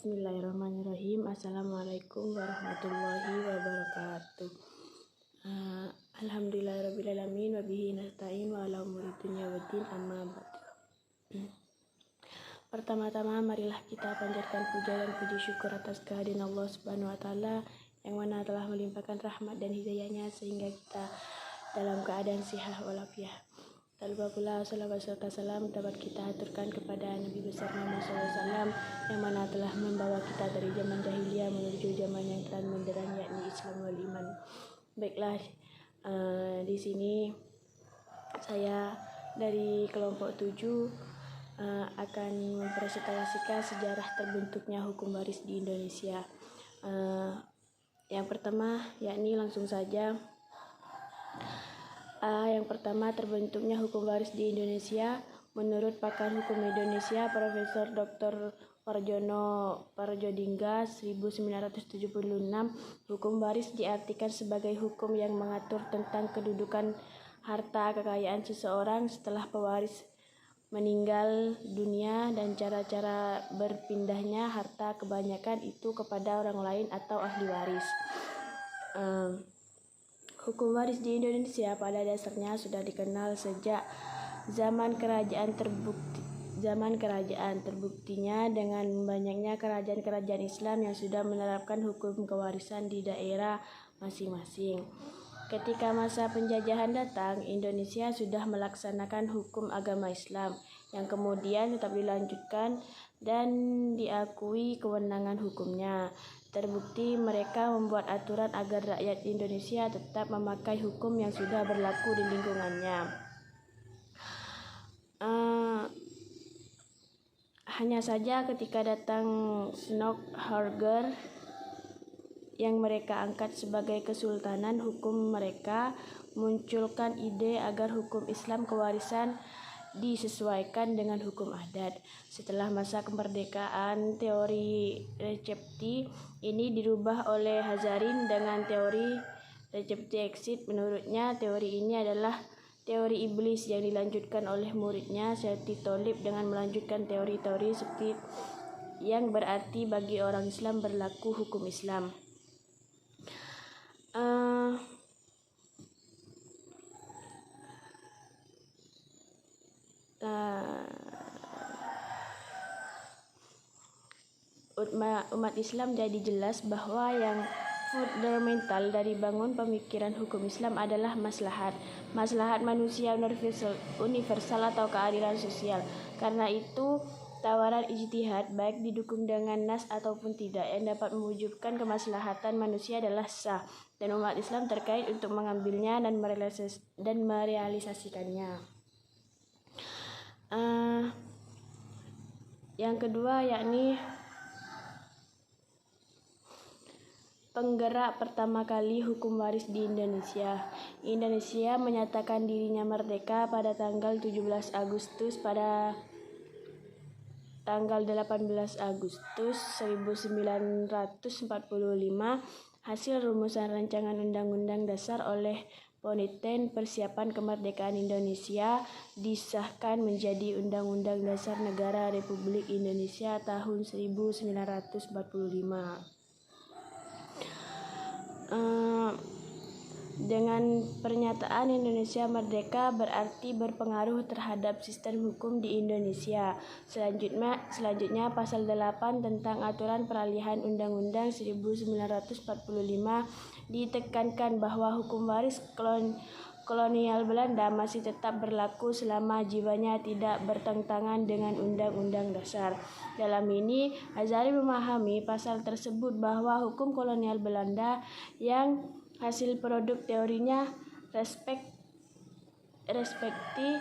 Bismillahirrahmanirrahim. Assalamualaikum warahmatullahi wabarakatuh. Alhamdulillahirrabbilalamin. Wabihi nasta'in wa ala umuri dunya waddin, amma ba'du. Pertama-tama marilah kita panjatkan puja dan puji syukur atas kehadiran Allah Subhanahu wa taala yang mana telah melimpahkan rahmat dan hidayahnya sehingga kita dalam keadaan sihat walafiat. Tak lupa pula salawat serta salam dapat kita aturkan kepada Nabi besar Muhammad SAW yang mana telah membawa kita dari zaman jahiliyah menuju zaman yang telah menderang, yakni Islam wal iman. Baiklah, di sini saya dari kelompok 7 akan mempresentasikan sejarah terbentuknya hukum waris di Indonesia. Yang pertama, yakni langsung saja. Yang pertama, terbentuknya hukum waris di Indonesia. Menurut pakar hukum Indonesia, Profesor Dr. Warjono Parjodingga 1976, hukum waris diartikan sebagai hukum yang mengatur tentang kedudukan harta kekayaan seseorang setelah pewaris meninggal dunia dan cara-cara berpindahnya harta kebanyakan itu kepada orang lain atau ahli waris. Hukum waris di Indonesia pada dasarnya sudah dikenal sejak zaman kerajaan. Terbuktinya dengan banyaknya kerajaan-kerajaan Islam yang sudah menerapkan hukum kewarisan di daerah masing-masing. Ketika masa penjajahan datang, Indonesia sudah melaksanakan hukum agama Islam yang kemudian tetap dilanjutkan dan diakui kewenangan hukumnya. Terbukti mereka membuat aturan agar rakyat Indonesia tetap memakai hukum yang sudah berlaku di lingkungannya. Hanya saja ketika datang Snok-Harger yang mereka angkat sebagai kesultanan hukum, mereka munculkan ide agar hukum Islam kewarisan disesuaikan dengan hukum adat. Setelah masa kemerdekaan, teori Recepti ini dirubah oleh Hazarin dengan teori Recepti Exit. Menurutnya, teori ini adalah teori iblis yang dilanjutkan oleh muridnya Syekh Tholib dengan melanjutkan teori-teori seperti yang berarti bagi orang Islam berlaku hukum Islam. Umat Islam jadi jelas bahwa yang fundamental dari bangun pemikiran hukum Islam adalah maslahat manusia universal atau keadilan sosial. Karena itu, tawaran ijtihad baik didukung dengan nas ataupun tidak yang dapat mewujudkan kemaslahatan manusia adalah sah, dan umat Islam terkait untuk mengambilnya dan merealisasikannya. Yang kedua, yakni penggerak pertama kali hukum waris di Indonesia. Indonesia menyatakan dirinya merdeka pada tanggal 17 Agustus. Pada tanggal 18 Agustus 1945, hasil rumusan rancangan Undang-Undang Dasar oleh Panitia Persiapan Kemerdekaan Indonesia disahkan menjadi Undang-Undang Dasar Negara Republik Indonesia tahun 1945. Dengan pernyataan Indonesia merdeka berarti berpengaruh terhadap sistem hukum di Indonesia. Selanjutnya pasal 8 tentang aturan peralihan Undang-Undang 1945 ditekankan bahwa hukum waris kolonial Belanda masih tetap berlaku selama jiwanya tidak bertentangan dengan Undang-Undang Dasar. Dalam ini, Hazari memahami pasal tersebut bahwa hukum kolonial Belanda yang hasil produk teorinya respekti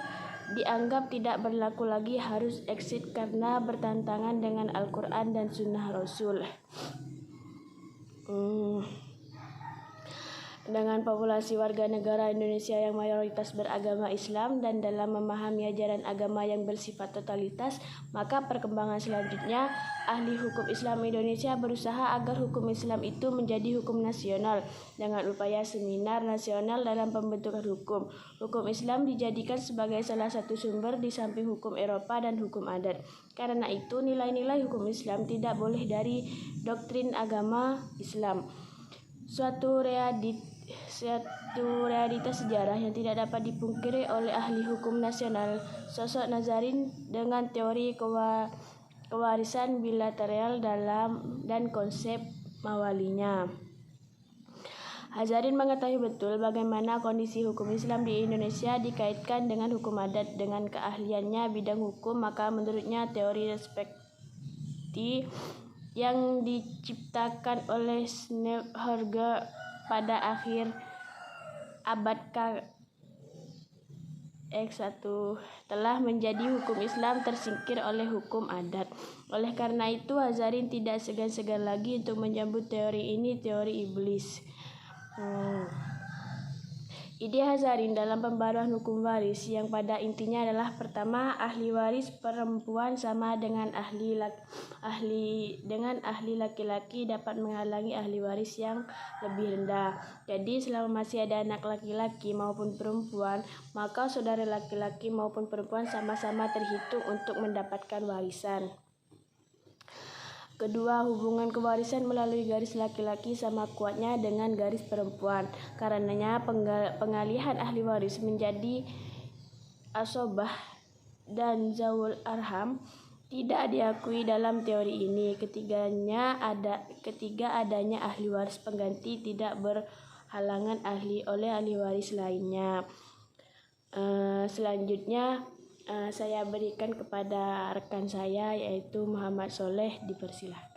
dianggap tidak berlaku lagi, harus exit karena bertentangan dengan Al-Quran dan Sunnah Rasul. Dengan populasi warga negara Indonesia yang mayoritas beragama Islam dan dalam memahami ajaran agama yang bersifat totalitas, maka perkembangan selanjutnya ahli hukum Islam Indonesia berusaha agar hukum Islam itu menjadi hukum nasional dengan upaya seminar nasional dalam pembentukan hukum. Hukum Islam dijadikan sebagai salah satu sumber di samping hukum Eropa dan hukum adat. Karena itu, nilai-nilai hukum Islam tidak boleh dari doktrin agama Islam. Suatu realitas sejarah yang tidak dapat dipungkiri oleh ahli hukum nasional, sosok Nazarin dengan teori kewarisan bilateral dan konsep mawalinya. Nazarin mengetahui betul bagaimana kondisi hukum Islam di Indonesia dikaitkan dengan hukum adat. Dengan keahliannya bidang hukum, maka menurutnya teori respekti yang diciptakan oleh Schneerhager pada akhir abad ke-1 telah menjadi hukum Islam tersingkir oleh hukum adat. Oleh karena itu, Nazarin tidak segan-segan lagi untuk menyebut teori ini teori iblis. Ide Nazarin dalam pembaruan hukum waris yang pada intinya adalah: pertama, ahli waris perempuan sama dengan ahli laki-laki dapat menghalangi ahli waris yang lebih rendah. Jadi selama masih ada anak laki-laki maupun perempuan, maka saudara laki-laki maupun perempuan sama-sama terhitung untuk mendapatkan warisan. Kedua, hubungan kewarisan melalui garis laki-laki sama kuatnya dengan garis perempuan. Karenanya pengalihan ahli waris menjadi asobah dan zawul arham tidak diakui dalam teori ini. Ketiga adanya ahli waris pengganti tidak berhalangan oleh ahli waris lainnya. Selanjutnya saya berikan kepada rekan saya, yaitu Muhammad Soleh. Dipersilahkan.